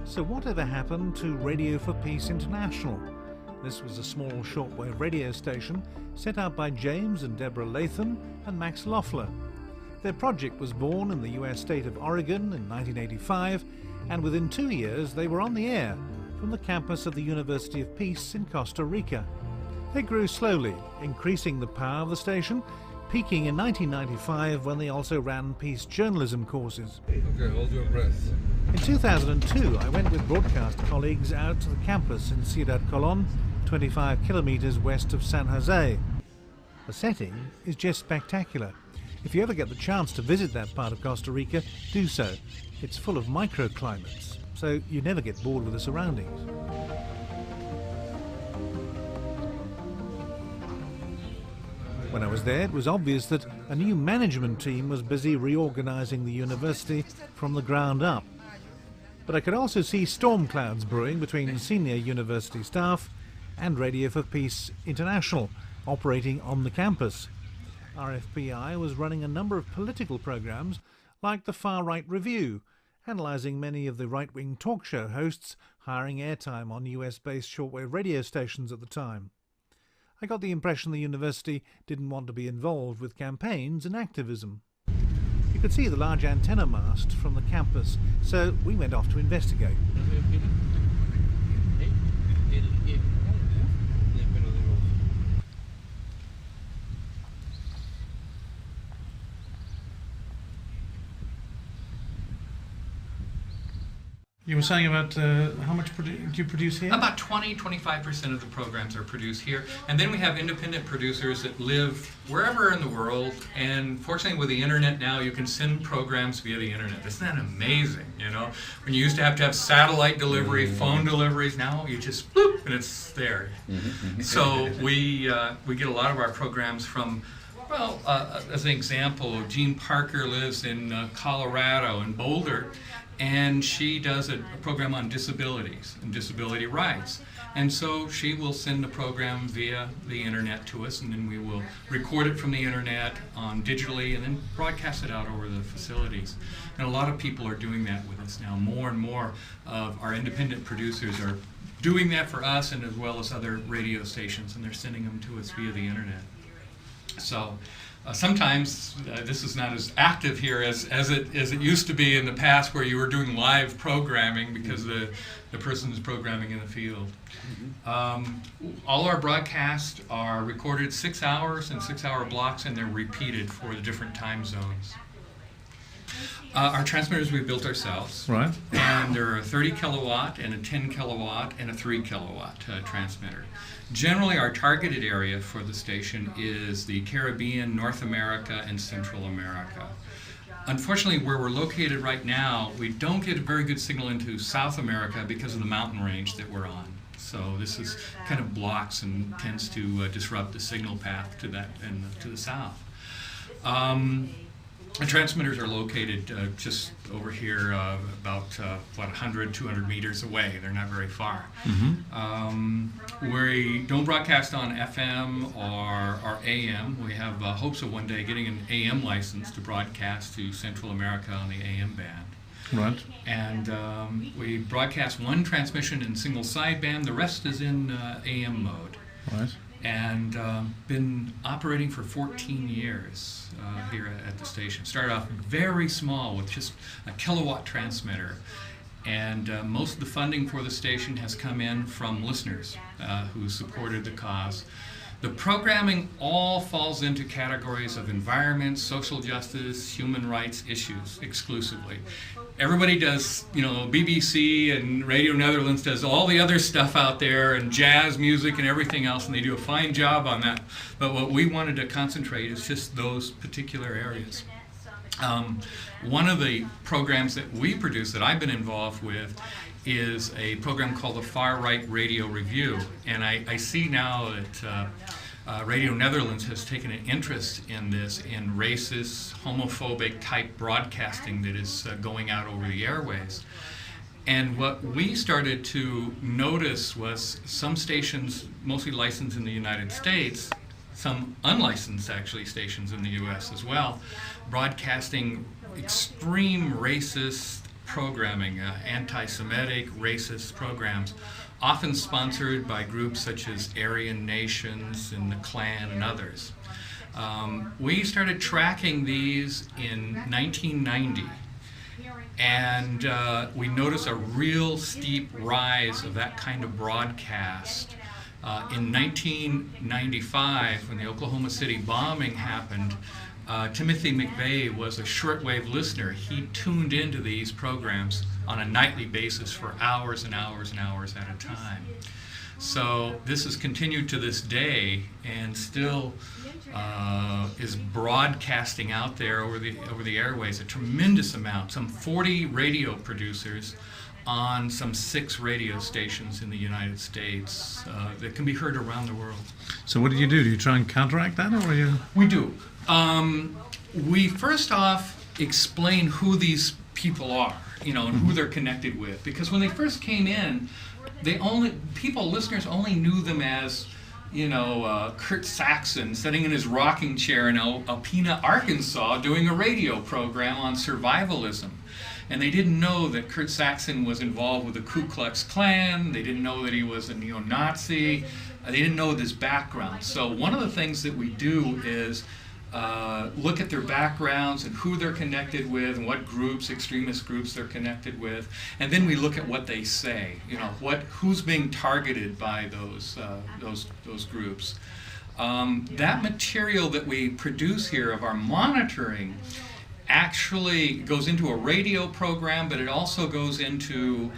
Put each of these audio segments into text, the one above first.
So whatever happened to Radio for Peace International? This was a small shortwave radio station set up by James and Deborah Latham and Max Loeffler. Their project was born in the US state of Oregon in 1985, and within 2 years they were on the air from the campus of the University of Peace in Costa Rica. They grew slowly, increasing the power of the station, peaking in 1995 when they also ran peace journalism courses. Okay, hold your breath. In 2002, I went with broadcast colleagues out to the campus in Ciudad Colón, 25 kilometers west of San Jose. The setting is just spectacular. If you ever get the chance to visit that part of Costa Rica, do so. It's full of microclimates, so you never get bored with the surroundings. When I was there, it was obvious that a new management team was busy reorganizing the university from the ground up. But I could also see storm clouds brewing between senior university staff and Radio for Peace International, operating on the campus. RFPI was running a number of political programs like the Far Right Review, analysing many of the right-wing talk show hosts hiring airtime on US-based shortwave radio stations at the time. I got the impression the university didn't want to be involved with campaigns and activism. You could see the large antenna mast from the campus, so we went off to investigate. You were saying about how much do you produce here? About 20-25% of the programs are produced here. And then we have independent producers that live wherever in the world. And fortunately with the internet now, you can send programs via the internet. Isn't that amazing, you know? When you used to have satellite delivery, phone deliveries, now you just bloop and it's there. So we get a lot of our programs from, well, as an example, Jean Parker lives in Colorado, in Boulder. And she does a program on disabilities and disability rights. And so she will send a program via the internet to us, and then we will record it from the internet digitally and then broadcast it out over the facilities. And a lot of people are doing that with us now. More and more of our independent producers are doing that for us and as well as other radio stations, and they're sending them to us via the internet. So sometimes this is not as active here as it used to be in the past, where you were doing live programming because the person is programming in the field. All our broadcasts are recorded 6 hours in 6-hour blocks, and they're repeated for the different time zones. Our transmitters we built ourselves, Right. And there are a 30 kilowatt and a 10 kilowatt and a 3 kilowatt transmitter. Generally, our targeted area for the station is the Caribbean, North America, and Central America. Unfortunately, where we're located right now, we don't get a very good signal into South America because of the mountain range that we're on. So this is kind of blocks and tends to disrupt the signal path to that and to the south. The transmitters are located just over here, about 100, 200 meters away. They're not very far. We don't broadcast on FM or AM. We have hopes of one day getting an AM license to broadcast to Central America on the AM band. Right. And we broadcast one transmission in single sideband. The rest is in AM mode. Right. And been operating for 14 years here at the station. Started off very small with just a kilowatt transmitter, and most of the funding for the station has come in from listeners who supported the cause. The programming all falls into categories of environment, social justice, human rights issues exclusively. Everybody does, you know, BBC and Radio Netherlands does all the other stuff out there, and jazz music and everything else, and they do a fine job on that. But what we wanted to concentrate is just those particular areas. One of the programs that we produce that I've been involved with is a program called the Far Right Radio Review. And I see now that Radio Netherlands has taken an interest in this, in racist, homophobic type broadcasting that is going out over the airways. And what we started to notice was some stations, mostly licensed in the United States, some unlicensed actually stations in the US as well, broadcasting extreme racist, programming, anti-Semitic, racist programs, often sponsored by groups such as Aryan Nations and the Klan and others. We started tracking these in 1990, and we noticed a real steep rise of that kind of broadcast. In 1995, when the Oklahoma City bombing happened, Timothy McVeigh was a shortwave listener. He tuned into these programs on a nightly basis for hours and hours and hours at a time. So this has continued to this day and still is broadcasting out there over the airways a tremendous amount, some 40 radio producers on some 6 radio stations in the United States that can be heard around the world. So what do? Do you try and counteract that, or are you? We do. We first off explain who these people are, and who they're connected with, because when they first came in, listeners only knew them as, Kurt Saxon sitting in his rocking chair in Alpena, Arkansas, doing a radio program on survivalism. And they didn't know that Kurt Saxon was involved with the Ku Klux Klan. They didn't know that he was a neo-Nazi. They didn't know his background. So one of the things that we do is look at their backgrounds and who they're connected with and what groups, extremist groups they're connected with. And then we look at what they say, who's being targeted by those groups. That material that we produce here of our monitoring actually goes into a radio program, but it also goes into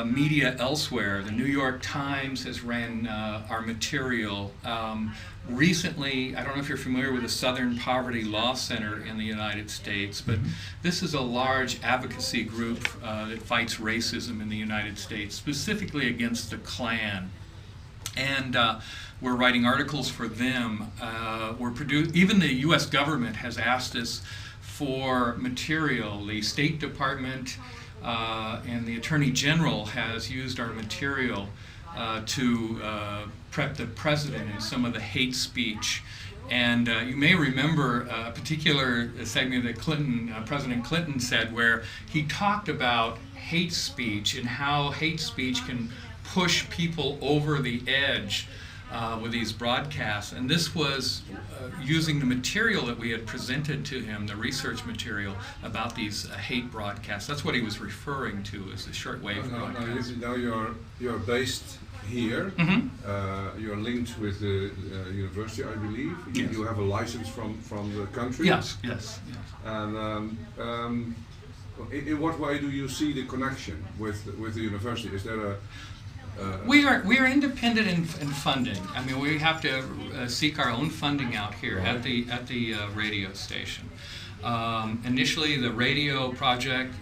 media elsewhere. The New York Times has ran our material. Recently, I don't know if you're familiar with the Southern Poverty Law Center in the United States, but this is a large advocacy group that fights racism in the United States, specifically against the Klan. And we're writing articles for them. Even the U.S. government has asked us for material. The State Department and the Attorney General has used our material to prep the president in some of the hate speech. And you may remember a particular segment that President Clinton said, where he talked about hate speech and how hate speech can push people over the edge with these broadcasts. And this was using the material that we had presented to him, the research material about these hate broadcasts. That's what he was referring to as the shortwave broadcast. Now you're based here. You're linked with the university, I believe. Yes. You have a license from the country. Yes. And in what way do you see the connection with the university? Is there a We are independent in funding. I mean, we have to seek our own funding out here at the radio station. Initially, the radio project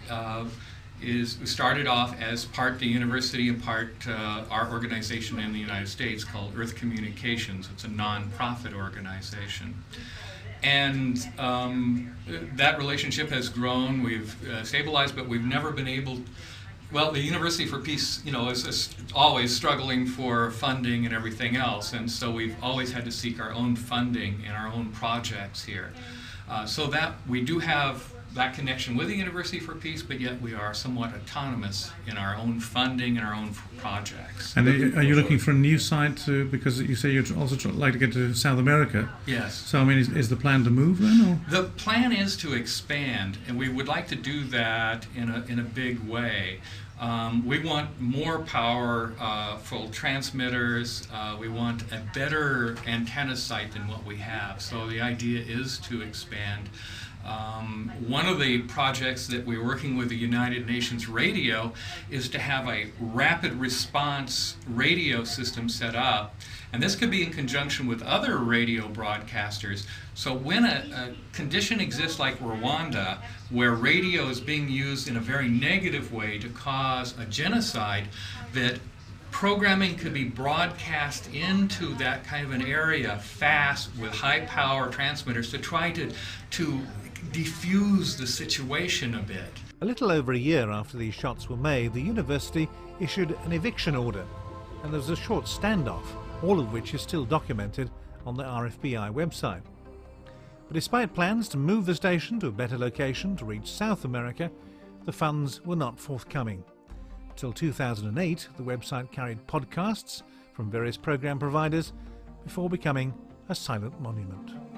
started off as part the university and part our organization in the United States called Earth Communications. It's a non-profit organization. And that relationship has grown. We've stabilized, but we've never been able. Well, the University for Peace, is always struggling for funding and everything else, and so we've always had to seek our own funding and our own projects here. So that we do have that connection with the University for Peace, but yet we are somewhat autonomous in our own funding and our own projects. And are you looking for a new site because you say you'd also like to get to South America? Yes. So I mean, is the plan to move then? Or? The plan is to expand, and we would like to do that in a big way. We want more powerful transmitters. We want a better antenna site than what we have. So the idea is to expand. One of the projects that we're working with the United Nations Radio is to have a rapid response radio system set up, and this could be in conjunction with other radio broadcasters. So when a condition exists like Rwanda, where radio is being used in a very negative way to cause a genocide, that programming could be broadcast into that kind of an area fast with high power transmitters to try to defuse the situation a bit. A little over a year after these shots were made, the university issued an eviction order, and there was a short standoff, all of which is still documented on the RFPI website. But despite plans to move the station to a better location to reach South America, the funds were not forthcoming. Till 2008, the website carried podcasts from various program providers before becoming a silent monument.